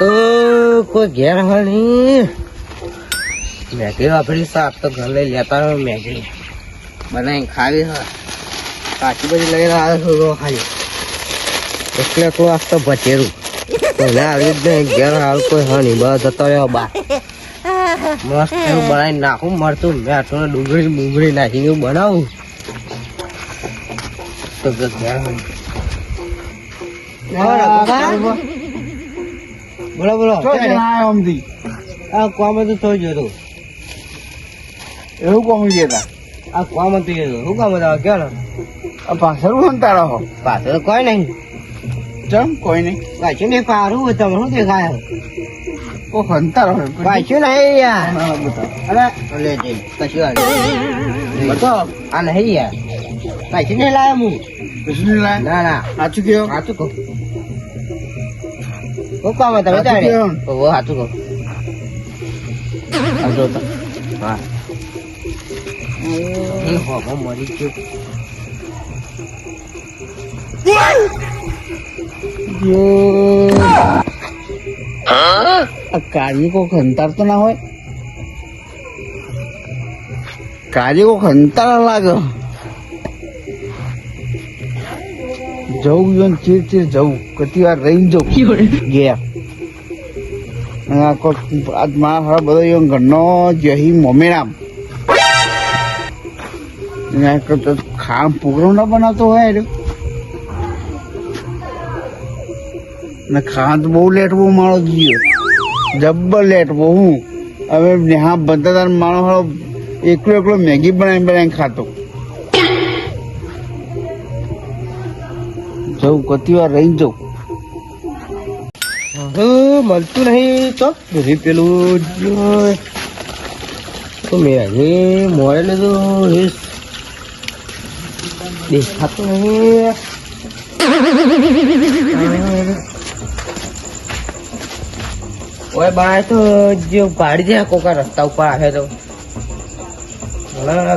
તો કોઈ ઘેર હોય નહીં. મેગી વાપરી શાક તો ઘર લઈ લેતા હોય. મેગી બનાવીને ખાવી હોય. કાચી બધી લઈ રહ્યા છો ખાલી એટલે તો આ તો ભચેરું પહેલા આવી જ નહીં. ઘેર હાલ કોઈ હા નહીં બસ જતો રહ્યો બા. મસ્ત એવું બનાવીને નાખું મરતું મેઠું ડુંગળી નાખીને એવું બનાવું તો ઘેર બોલો બોલો આ કોમ હતું તો જોતું એવું કોમ ગયા આ કોમ હતું શું કામ હતા ક્યાં પાછળ સંતાડો હો પાછળ કોઈ નહીં. ચમ કોઈ નહીં પાછું નહીં પારું તમે શું દેખાય ઓ સંતાડો પાછું નહીં યાર. અરે લે જઈ કશું બતો આ નહીં યાર પાછું નહીં લાયા હું. કશું લાય ના ના સાચું કયો સાચું કહું શું કામ હતા સાચું બતાડે કહેવાનું. સાચું કહું આવજો તો હા એ હોબો મરી ગયો. કાર્ય કો ખંતાર તો ના હોય કાર્ય કો ખંતાર લાગે જવું યો ચીર ચીર જવું કેટલી વાર રહીને જવું ગયા આજ મારા હારા બધો યો ઘરનો જહી મોમેરામ ખામ પ્રોગ્રામ ના બનાવતો હોય ને ખાવા તો બહુ લેટ બહુ માણો ગયો જબ્બર લેટ બહુ હું હવે નેહા બધા માણો હારો એકલો મેગી બનાવીને ખાતો જવું કતી વાર રહી જવું મળતું નહીં તો બધી પેલું તો મેં મોડે ને તો દેખાતું નહીં. ઓય બાય તો જો પાડી દે કોકા રસ્તા ઉપર આવે તો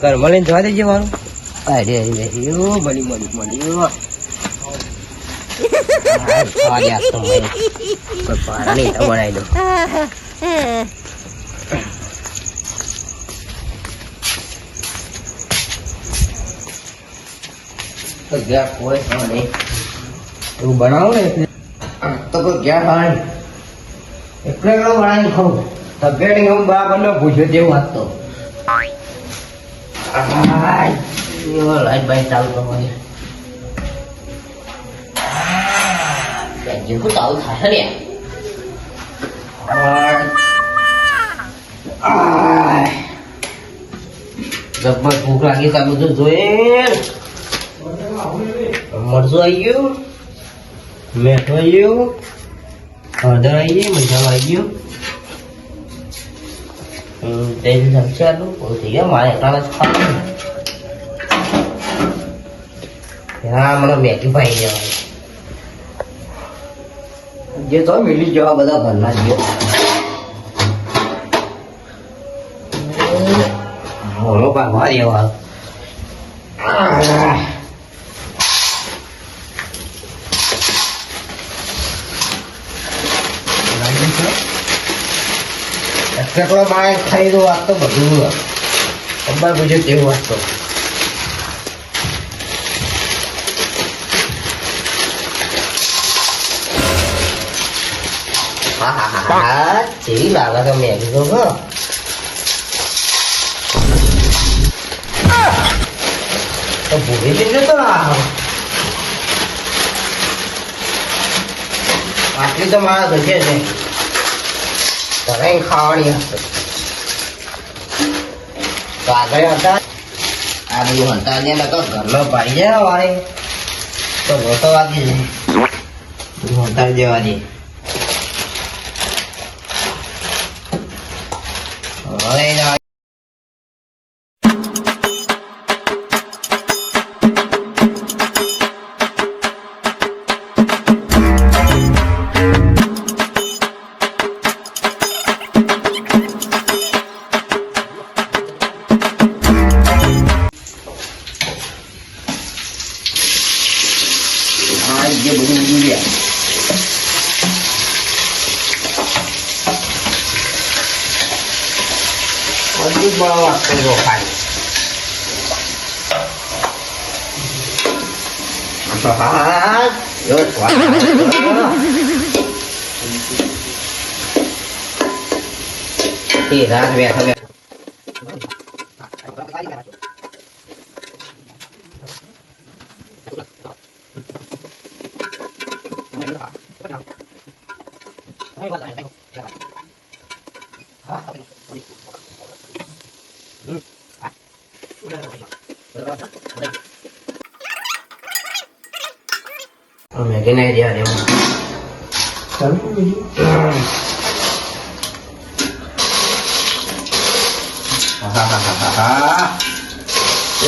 ઘરમાં લઈને જવા દેજે મારું. અરે મળી ભાડા નહીં તો બનાવી દો. કોઈ નહીં એવું બનાવો ને તો કોઈ ઘેર ખાવા એટલે બનાવી ખાવું તબિયત હું બરાબર ને પૂછ્યો જેવું વાત તો લાઈટ બાઈટ ચાલુ કરવાની જેવું ચાલુ થશે ને જબ્બર ભૂખ લાગી તા બધું જોઈએ. મરચું આવી ગયું, મેઠું આવી ગયું, હળદર આવી ગઈ, મસાલો આવી ગયો, તેલ ચમચી આટલું બહુ થઈ ગયા. મારે એટલા જ ખાવાનું. હા મને મેગી પાઈ જવાની જે તો મિલી જવા બધા ઘરના જ હોલો ભાગવા દેવા. કેટલો મારે ખાઈ દો વાત તો બધું ખબર પૂછ્યું તેવું વાત તો હા જેવી લાગે છે મેગી તો ભૂલી જજો તો આટલી તો મારા ઘરે છે ઘરે ખાવાની હશે તો આગળ હતા આ બધું હતા ને તો ઘરનો પાડી જાય વારે તો રોતો વાગી જાય હતા દેવાની. હવે જે બધું ઉડી ગયા જ બનાવવા કરો ખાલી. હા જો સ્વાદ એ રાત બેઠા મેગી નહીં રહ્યા રે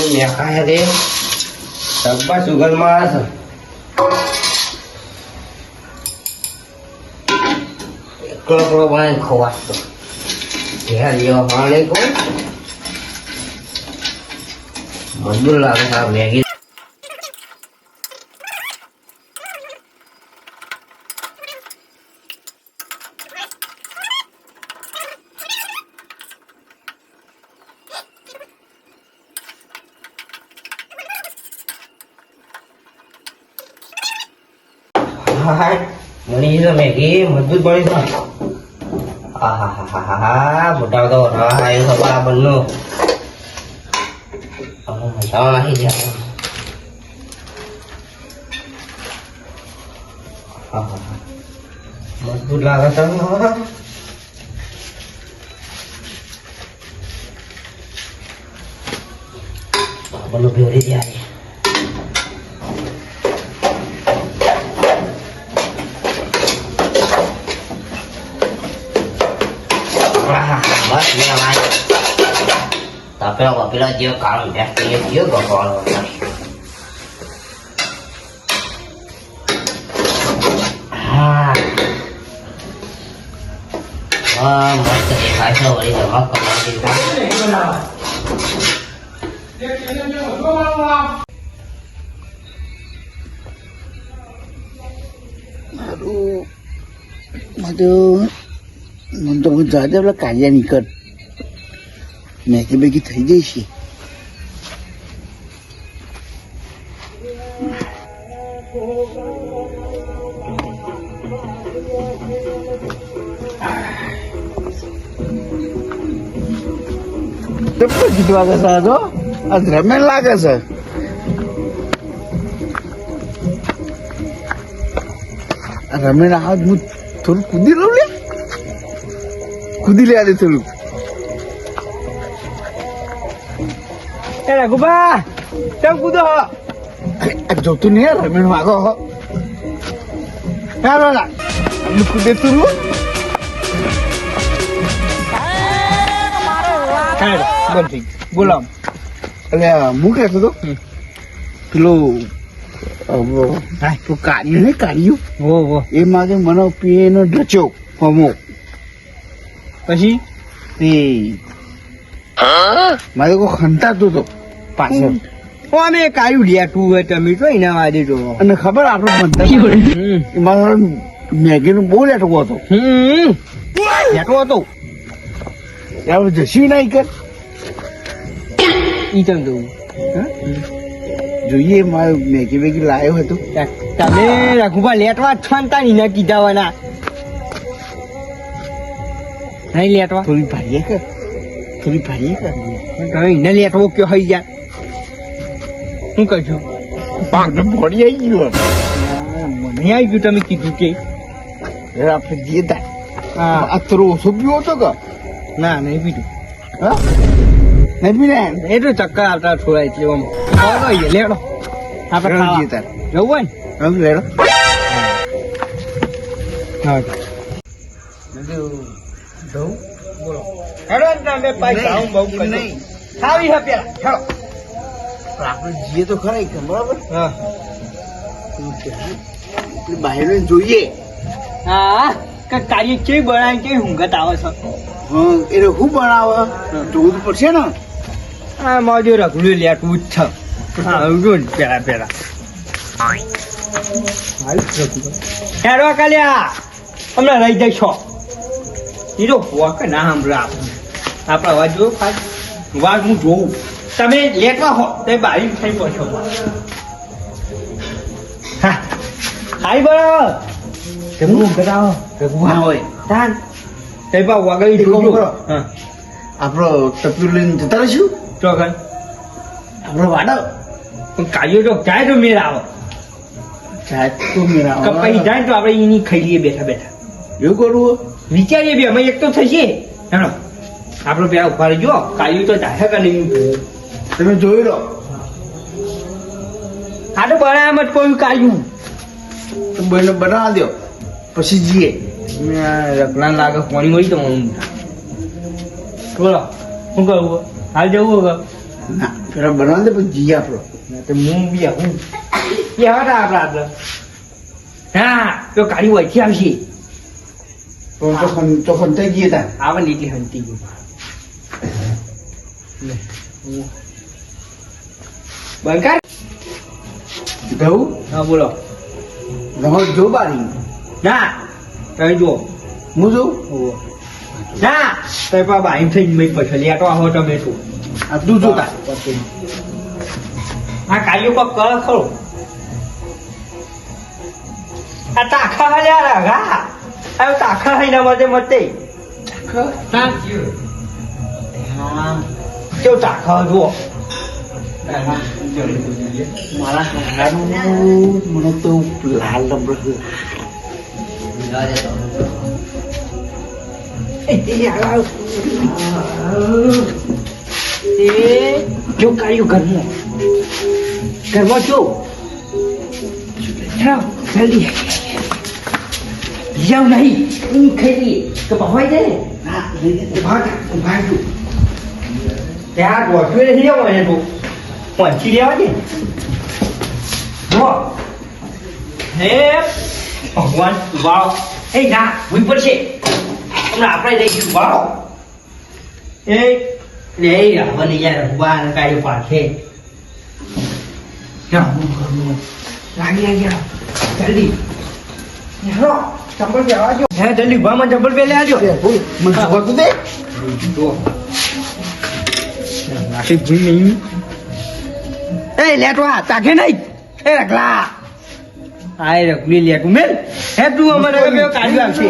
મેં ખાયા રે ડબ્બા સુગરમાં છે એકલો એકલો બનાવીને ખવાતો ઘેર લેવા પાણે કહું મજબૂર લાગે આ મેગી મને તો મેગી મજબૂત બની છે મોટા તો આવ્યો બરાબર નો નાખી દે મજબૂત લાગે છે બધું ભેળી જાય બસ મેં અમારે તપેલા બપેલા જે કામ વ્યક્તિ જે ગોળો હા મસ્ત દેખાય છે વળી જમા મને તો હું જાતે પેલા કાઢ્યા નીકળ મેગી બેગી થઈ જાય છે કીધું વાગે છે આ તો આ રમેન લાગે છે રમેન આ હું થોડું કૂદી લઉં લે કૂદી લે આજે થોડું એ રઘુબા કેમ કૂદો જોતું નહીં રમેન વાગો હો કૂદે તું બોલો એટલે હું કહેતો હતો પેલું કાર્યું ને કાર્યું એ માગે મને પીએનો ઢચો હમો પછી એ મારે કોઈ ખંતાતું હતો પાછળ અમે કાયું લ્યા તું હોય તમે તો એના વાદે જો અને ખબર આપડે બનતા મારો મેગી નું બહુ લેટકો હતો લેટો હતો આપણે જશી ના કર ઈ ચમ દઉં જોઈએ મારે મેગી બેગી લાવ્યો હતો તમે રઘુભા લેટવા છનતા ની ના કીધાવાના નહીં લેટવા થોડી ભારીએ કર થોડી ભારીએ કર તમે એને લેટવો કયો હઈ જા શું કરશું ભોડી આવી ગયો મને આવી ગયું તમે કીધું કે આપણે જઈએ તા હા આ થોડો ઓછો પીવો હતો કે ના નહીં પીધું હા નહીં પીને એટલું ચક્કર આવતા થોડા એટલે આમ લેડો આપણે જઈએ તાર જવું હોય રંગ લેડો હા જવું બોલો હેડો તમે પૈસા હું બહુ નહીં ખાવી હે પેલા હેડો આપણે જઈએ તો ખરા કે બરાબર હા બહાર જોઈએ હા કાર્ય કેવી બનાવી કેવી ઊંઘત આવે છે હા એટલે શું બનાવે જોવું તો પડશે ને હા મારું રઘુલું લેટવું જ છે હા જો પેલા પેલા હેડો કાલ્યા હમણાં રહી જઈશો એ તો હોક ના સાંભળો આપણે આપણા અવાજ જો ખાલી વાત હું જોઉં તમે લેટવા હો તે બારી થઈ પહોંચો હા હાઈ બરાબર કે હું કરાવો કે હું હોય તાન તે બા વગાડી એ કોમ જોજો કરો. હા આપણો ટપ્યું લઈને જતા રહીશું ચોકન આપણો વાડો પણ કાયો તો જાય તો મેળ આવે જાય તો મેરા કપાઈ જાય તો આપણે એની ખાઈ લઈએ બેઠા બેઠા એવું કરવું વિચારીએ બી અમે એક તો થશે હેલો આપણો પેલા ઉભા રહેજો કાયું તો જાય કે નહીં તમે જોઈ લો આ તો બનાવવા મત કોઈ કાયું તો બહેનો બનાવવા દો પછી જઈએ રગલા લાગે પાણી મળી તો બોલો શું કરવું હાલ જવું વગર ના પેલા બનાવવા દે પછી જઈએ આપણો તો હું બી આવું એ હતા આપણા આગળ હા તો કાળી વચ્ચે આવશે તો ખંતાઈ જઈએ તા આવે ને એટલી હંતી ગયું બંકાર જવું હા બોલો રમત જો બારી ના તમે જુઓ હું જોઉં ના તમે પા બાઈમ થઈને મેં પછી લેટો આવો તમે શું આ તું જોતા આ કાયું કોક કર ખરો આ તાખા હલ્યા રાગા આ તાખા હઈ ના મતે મતે હા કેવું તાખા જુઓ મારા હારાનું મને તો લાલ રબર જો કાયું ઘરમાં જો જલ્દી જાવ નહીં ખાઈ લઈએ તો ભાઈ જાય ભાગ ત્યાં ગોઠવે નહીં જાવ એને તું પહોંચી લેવા દે જો હે ભગવાન વાવ એ ના ભૂઈ પડશે હમણાં આપણે લઈશું વાવ એ લે રાવણ યાર ભગવાન કાઢ્યું પાછે લાગી જલ્દી હેલો ચંપલ પહેરવા જો હે જલ્દી ભામાં ચંપલ પહેરી આવજો મને ખબર તો દે જો નાખી ભૂઈ નહીં એ લેટવા તાકે નહીં એ રગલા આય રગલી લેટું મેલ હે તું અમારે બે કાઢી આવશે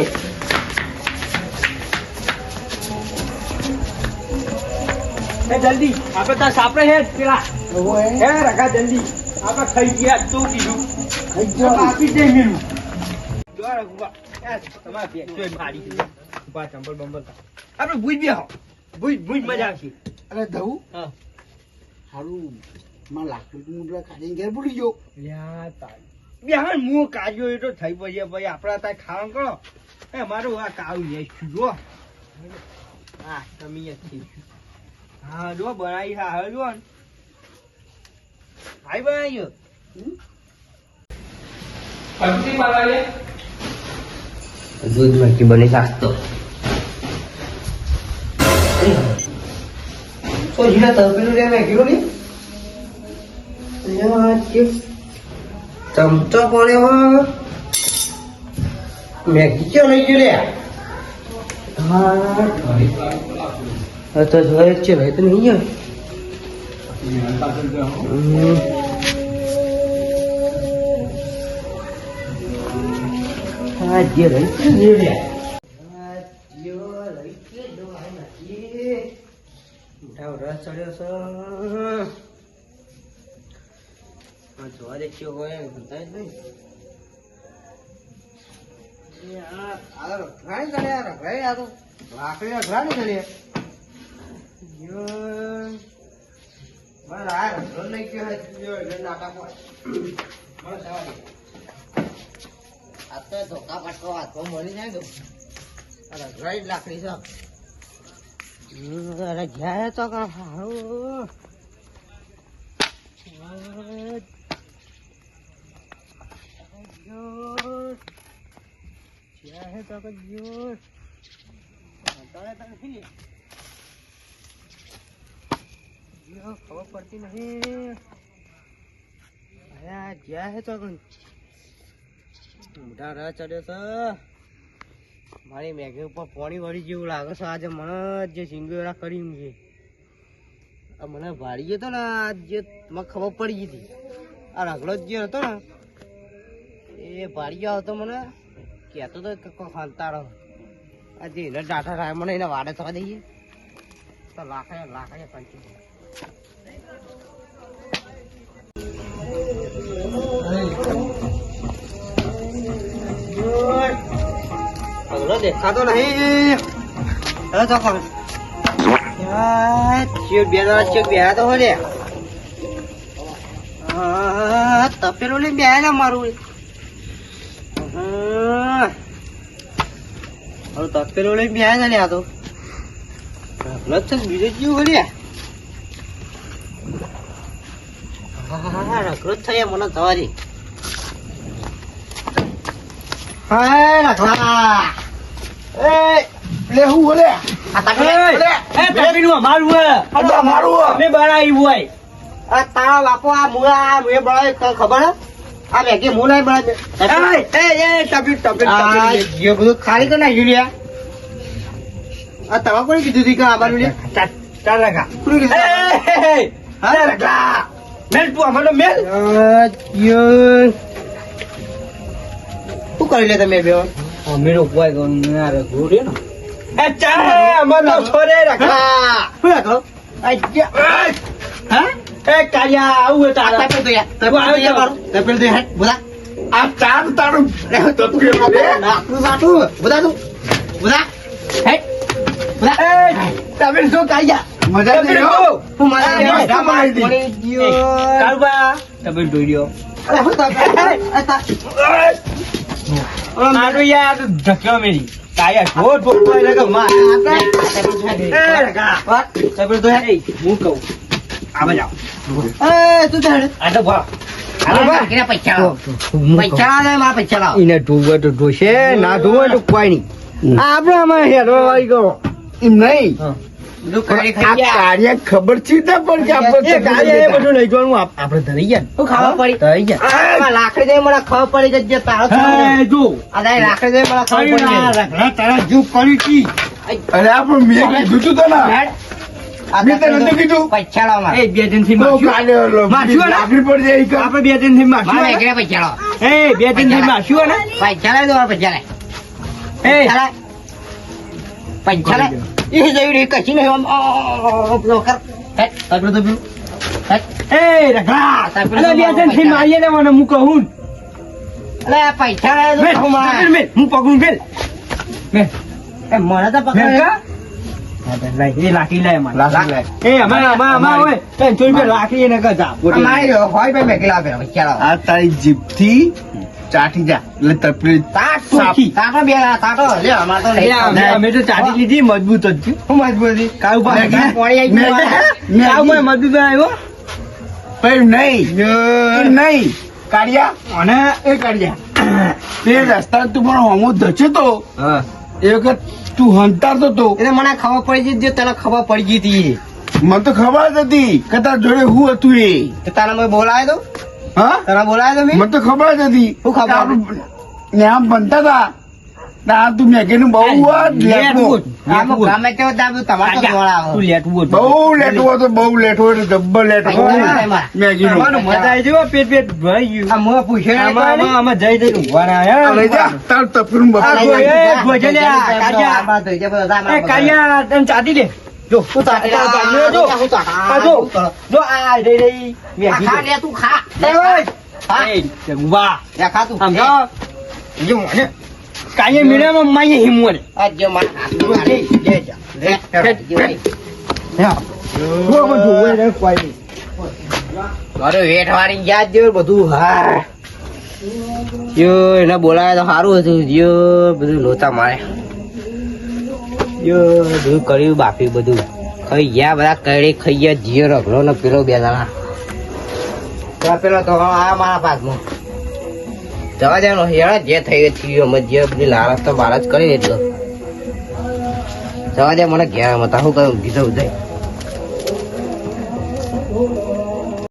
એ જલ્દી આપણે ત્યાં સાપડે હે પેલા હે રગા જલ્દી આપણે ખાઈ ગયા તું કીધું ખાઈ ગયો આપી દે મેલું જો રગવા તમારે બે જોઈ મારી ઉભા ચંપલ બંપલ આપણે ભૂઈ બેહો ભૂઈ મજા આવશે અરે દઉં હા સારું માં લાકડું મુંડલા કાઢીને ઘેર ભૂલી ગયો લ્યા તારી બેહન મું કાજો એ તો થઈ પછી ભાઈ આપણા ત્યાં ખાવાનું કરો એ મારું આ કાળું લેશું જો હા તમે હા જો બનાવી હા હવે જો ભાઈ બનાવી દૂધ માંથી બની નાસ્તો તો જીરા તપેલું રે મેં કીધું ને ચમચો પડ્યો મેગી ચો લઈ ગયો લે હા તો જોઈ છે ભાઈ તો નહીં જાય હા જે રહી છે ને લે રસ ચડ્યો છે જોવા દે કેવો હોય ભૂલતા જ નહીં લાકડી અઘરાણી કરે ધોકા પટકો હાથમાં મળી જાય તો અઘરાણી લાકડી છે અરે ગયા તો સારું क्या है तो जोर खबर पड़ती नहीं अरे क्या है तो મોટા રસ ચડ્યો છે મારી મેઘે ઉપર પાણી વળી જેવું લાગે છે આજે મને જે સિંગોરા કર્યું છે આ મને ભાડી ગયો હતો ને આ જે મને ખબર પડી ગઈ હતી આ રગડો જે હતો ને એ ભાડી ગયો હતો મને કહેતો તો ખાંતાડો આ જે એને ડાટા રાય મને એને વાડે થવા દઈએ તો લાખાય પંચી અગલો દેખાતો નહીં હવે તો ખબર બે ચેક બે તો હો રે તપેલું લઈને બે ને મારું હવે તપેલું લઈને બે ને આ તો બીજો જીવ હરી રખડો જ થાય મને સવારી હા રખડા લે હું બોલે આ તપેલું મારું અમે બનાવી હોય આ તારા બાપો આ મુળા મેં બનાવી તને ખબર હે આ મેગી હું નહીં બનાવી જે બધું ખાલી તો નાખ્યું રે આ તવા કોને કીધું હતી કે આ બાજુ રે ચાલ લગા કોને કીધું હા લગા મેલ તું અમારો મેલ શું કરી લે તમે બે અમે રોકવાય ગયો ના રઘુ રે ને એ ચાલ અમારો છોરે રખા શું રાખો હા એ કાયા આવું તારા તપેલ તો યાર તપેલ તો હેડ બોલા આ ચાર તારું તપેલું રે નાખું બાટું બોલા તું બોલા હેડ બોલા તમે શું કાયા મજા નહીં હો હું મારા મસ્ત મારી દી. કાળબા તમે જોઈ અરે હું તપેલ મારું યાર ધક્યો મેરી કાયા જો ઠોકવાય ને કે માં તપેલ તો હેડ હું કહું આવા જાઓ તું તો હેડ આ તો ભા એને ધોવે તો ધોશે ના ધોવે તો કોઈ નહીં આપણે આમાં હેડવા વાળી ગયો એમ નહીં આ કાર્ય ખબર છે ને પણ કે આપણે બધું લઈ જવાનું આપણે ધરી ગયા ખાવા પડી ધરી ગયા લાકડી દે મને ખબર પડી કે જે તારો જો લાકડી દે મને ખબર પડી તારા જૂ કરી કી અરે આપણે મેં કીધું તું તને મેં તને નતું કીધું પૈસા લાવ એ બે દિન થી બહુ કાલે લાકડી પડી જાય ઈ આપણે બે દિન થી મારશું પૈસા લાવ એ બે દિન થી મારશું ને પૈસા લાવ દો પૈસા લાવ એ પૈસા લાવ એ જઈ રહી કશી નહીં એ રખડા અલે બે દિન થી મારીએ ને મને હું કહું અરે પૈસા લાવ મેલ દો હું પકડું મેલ મેલ મને તો મેલ પકડ કા એ લાકડી લાય મને લાકડી લાય. એ અમાર હોય એ જોઈ બે લાકડી એને કજા મારી હોય ભાઈ મેં કેટલા પૈસા લાવ આ તારી જીભથી ચાટી જા એટલે તપલી તાટો બે તાટો લે અમાર તો નહીં અમે તો ચાટી લીધી મજબૂત જ છે હું મજબૂતી કાઉ પાસે મેગી પાણી આવી ગયું કાઉ પાસે મજબૂત આવ્યો પણ નહીં એ નહીં કાઢ્યા અને એ કાઢ્યા તે રસ્તા તું પણ હમો ધચે તો હા એ વખત તું હંતારતો તો એટલે મને ખબર પડી ગઈ જે તને ખબર પડી ગઈ હતી મને તો ખબર જ હતી કે તાર જોડે હું હતું એ તો તને મેં બોલાયો તો હા તને બોલાયો તો મેં મને તો ખબર જ હતી શું ખબર? કે આપણે ન્યા બનતા હતા ત્યાં તું મેગીનું બહુ લેટવું આમાં ગમે તેવો દાબુ તમારે તો બોલાવો તું લેટવું બહુ લેટવો હતો બહુ લેટવો એટલે જબ્બર લેટવો મેગીનું મજા આવી ગયો પેટ પેટ ભરાઈ ગયું આ મોં પૂછ્યો નહીં કોઈને? આમાં જઈ જઈને ઉભા આ રહ્યા લઈ જા તાર તપલું આ બપલું જો, એ ભોજલિયા, કાઢ્યા. આમાં તો જે બધો સામાન એ કાળિયા તને ચાટી લે જો હું તો આટલા આ જો, જો, હું તો આટલા. આ જો જો આ રહી રહી આ ખા લે તું ખા એ ઓય. હા? એ ઉભા લે ખા તું સમજો જે મને કાળિયા મીડિયામાં માઈએ હિમવરે આ જે મને હાથમાં મારી. લે જા. લે, મારું વેઠ વાળી યાદ જેવું બધું હા એને બોલાવે તો સારું હતું બધું લોચા મારે બધું કર્યું બાકી બધું ખાઈ ગયા બધા કઈ ખાઈ ગયા જીઓ રગડો ને પેલો બે જણા પેલો તો આ મારા પાસમાં જવા દેવાનો હેડા જે થઈ થયું અમે જે બધી લાલચ તો બાર જ કરી એટલો જવા દે મને ઘેર મતા શું કહ્યું કીધું જાય